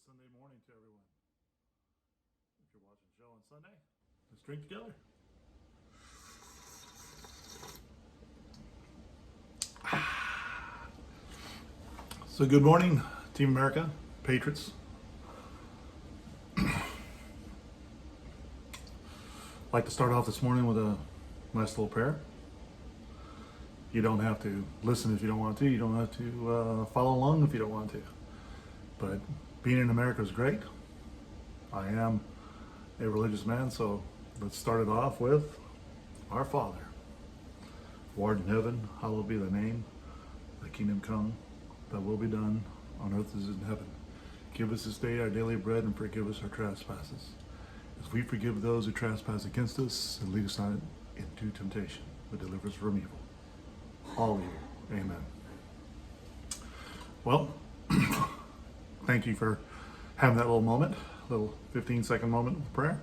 Sunday morning to everyone. If you're watching the show on Sunday, let's drink together. So good morning, Team America, Patriots. I'd like to start off this morning with a nice little prayer. You don't have to listen if you don't want to. You don't have to follow along if you don't want to. But being in America is great. I am a religious man, so let's start it off with Our Father, who art in heaven, hallowed be thy name. Thy kingdom come, thy will be done on earth as in heaven. Give us this day our daily bread, and forgive us our trespasses, as we forgive those who trespass against us, and lead us not into temptation, but deliver us from evil. All evil. Amen. Well, thank you for having that little moment, little 15-second moment of prayer.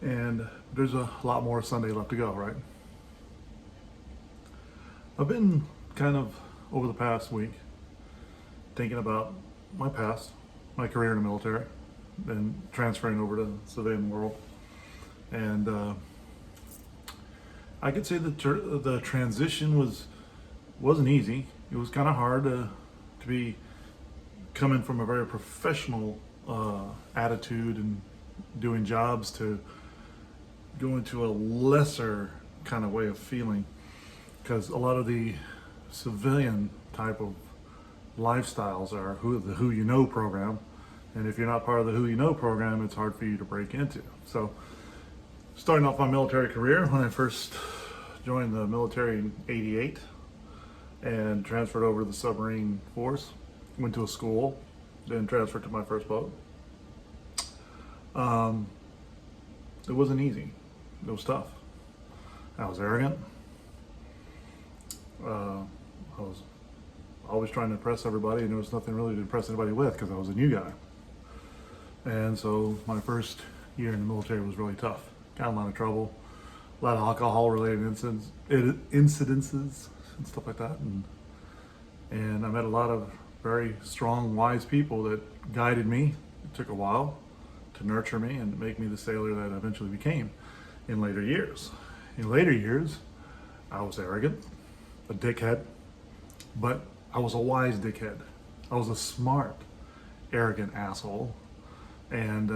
And there's a lot more Sunday left to go, right? I've been kind of, over the past week, thinking about my past, my career in the military, then transferring over to the civilian world. And I could say that the transition wasn't easy. It was kind of hard to be coming from a very professional attitude and doing jobs to go into a lesser kind of way of feeling, because a lot of the civilian type of lifestyles are the Who You Know program, and if you're not part of the Who You Know program, it's hard for you to break into. So starting off my military career, when I first joined the military in '88 and transferred over to the submarine force, went to a school, then transferred to my first boat. It wasn't easy. It was tough. I was arrogant. I was always trying to impress everybody, and there was nothing really to impress anybody with because I was a new guy. And so my first year in the military was really tough. Got in a lot of trouble, a lot of alcohol-related incidences and stuff like that. And I met a lot of very strong, wise people that guided me. It took a while to nurture me and make me the sailor that I eventually became in later years. In later years, I was arrogant, a dickhead, but I was a wise dickhead. I was a smart, arrogant asshole. And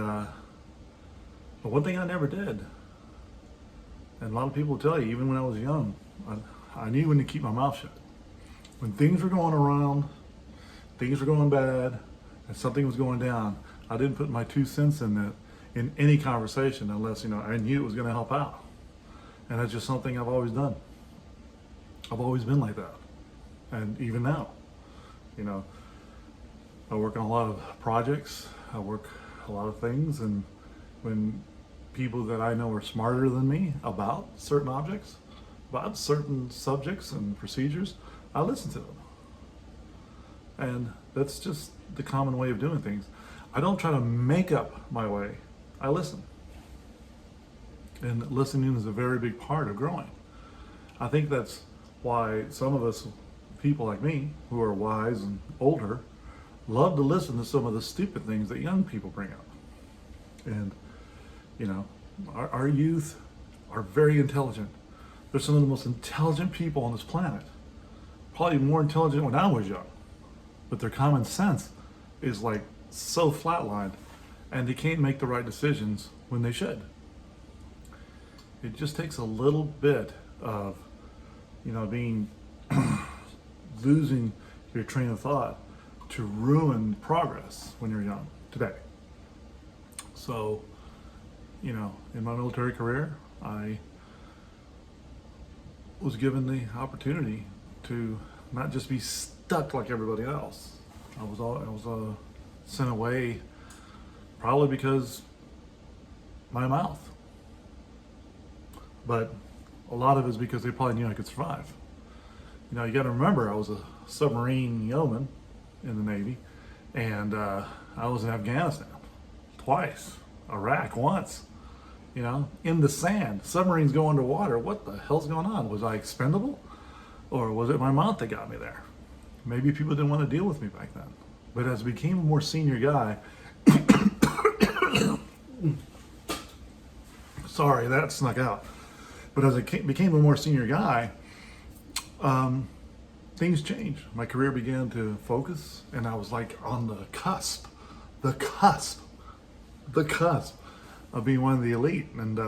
but one thing I never did, and a lot of people will tell you, even when I was young, I knew when to keep my mouth shut. When things were going around, things were going bad, and something was going down, I didn't put my 2 cents in any conversation unless, I knew it was going to help out. And that's just something I've always done. I've always been like that. And even now, I work on a lot of projects, I work a lot of things, and when people that I know are smarter than me about certain objects, about certain subjects and procedures, I listen to them. And that's just the common way of doing things. I don't try to make up my way. I listen. And listening is a very big part of growing. I think that's why some of us, people like me, who are wise and older, love to listen to some of the stupid things that young people bring up. And, our youth are very intelligent. They're some of the most intelligent people on this planet. Probably more intelligent when I was young. But their common sense is like so flatlined, and they can't make the right decisions when they should. It just takes a little bit of, losing your train of thought to ruin progress when you're young today. So, in my military career, I was given the opportunity to not just be stuck like everybody else. I was sent away probably because my mouth, but a lot of it is because they probably knew I could survive. You got to remember, I was a submarine yeoman in the Navy, and I was in Afghanistan twice, Iraq once, in the sand, submarines go underwater. What the hell's going on? Was I expendable? Or was it my mouth that got me there? Maybe people didn't want to deal with me back then. But as I became a more senior guy, sorry, that snuck out. But as I became a more senior guy, things changed. My career began to focus, and I was like on the cusp, the cusp, the cusp of being one of the elite, and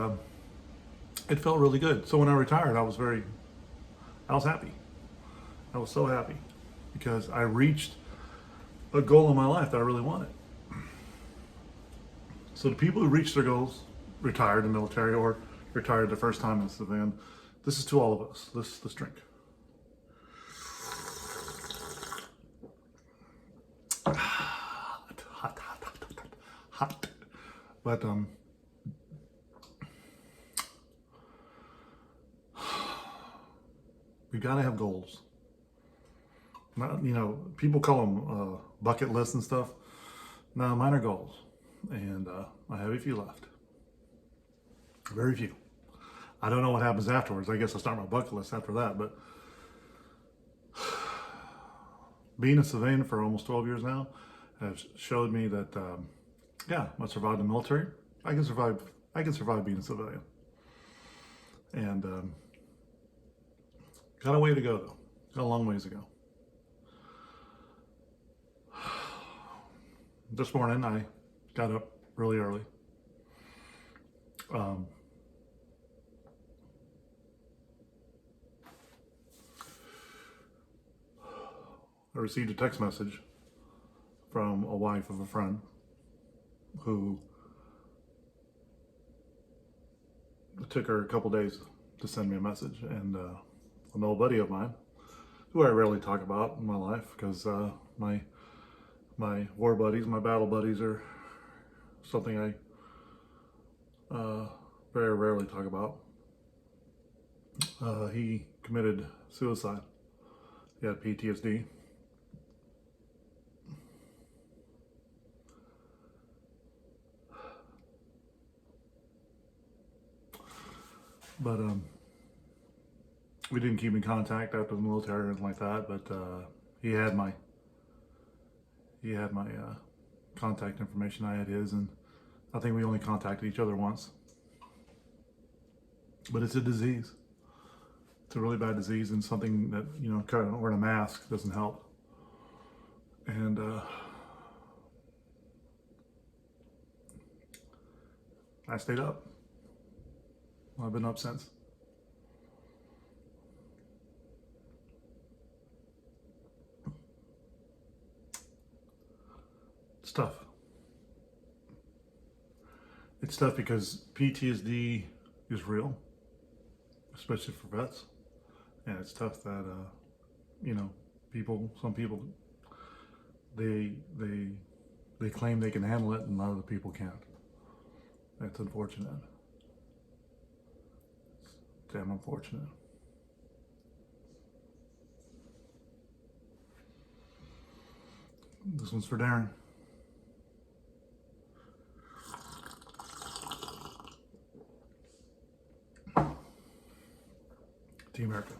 it felt really good. So when I retired, I was happy. I was so happy because I reached a goal in my life that I really wanted. So the people who reached their goals, retired in the military or retired the first time in civilian, this is to all of us. Let's drink. Hot. But we gotta have goals. You know, people call them bucket lists and stuff. No, mine are goals, and I have a few left. Very few. I don't know what happens afterwards. I guess I'll start my bucket list after that. But being a civilian for almost 12 years now has showed me that, yeah, I survived the military. I can survive being a civilian. And got a way to go, though. Got a long ways to go. This morning, I got up really early. I received a text message from a wife of a friend who it took her a couple days to send me a message, and an old buddy of mine, who I rarely talk about in my life because my war buddies, my battle buddies are something I very rarely talk about. He committed suicide. He had PTSD. But we didn't keep in contact after the military or anything like that. But he had my contact information. I had his, and I think we only contacted each other once. But it's a disease. It's a really bad disease, and something that, you know, kind of wearing a mask doesn't help. And I stayed up. I've been up since. It's tough. It's tough because PTSD is real, especially for vets. And it's tough that, you know, some people, they claim they can handle it and other people can't. That's unfortunate. It's damn unfortunate. This one's for Darren. Team America.